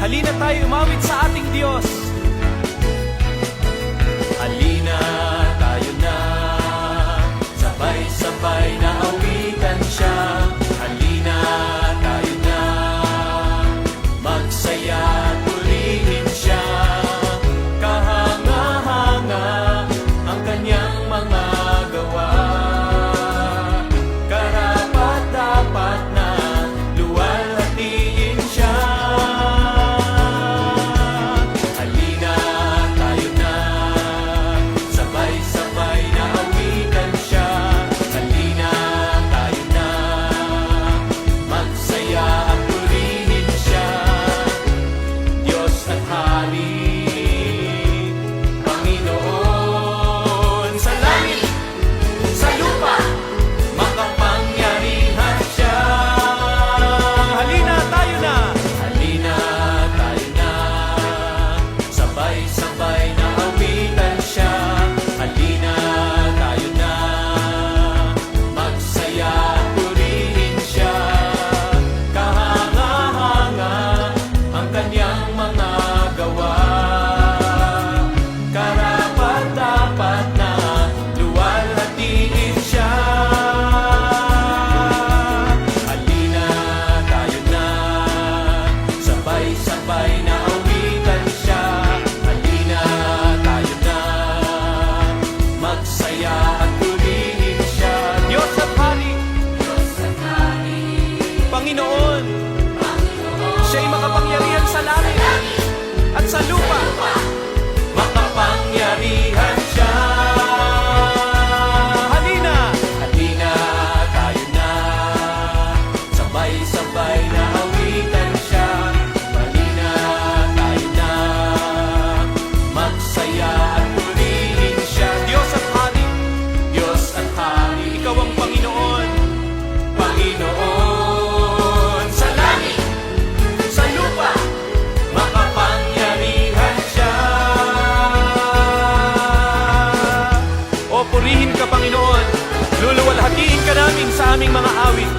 Halina tayo umawit sa ating Diyos. Halina tayo na, sabay-sabay na awitan siya. Halina tayo na, magsaya at purihin siya. Kahanga-hanga ang kanyang mga gawa, karapat-dapat na luwalhatiin siya. Halina tayo na, sabay-sabay na awitan siya. Halina tayo na, magsaya at purihin siya. Diyos at Hari, Panginoon sa langit, sa lupa, makapangyarihan siya. Halina tayo na, sabay-sabay na awitan siya. Halina tayo na, magsaya at purihin siya. Kahanga-hanga ang kanyang mga gawa, karapat-dapat na luwalhatiin siya. Halina tayo na, sabay-sabay na awitan siya. Halina tayo na, magsaya at purihin siya. Diyos at Hari, Panginoon, siya'y makapangyarihan sa langit at sa lupa. Makapangyarihan siya. Halina tayo na, sabay-sabay na awitan siya. Halina tayo na, magsaya at purihin siya. Diyos at Hari, ikaw ang Panginoon. Panginoon sa langit, sa lupa, makapangyarihan siya. O purihin ka, Panginoon. Luluwalhatiin ka namin sa aming mga awit.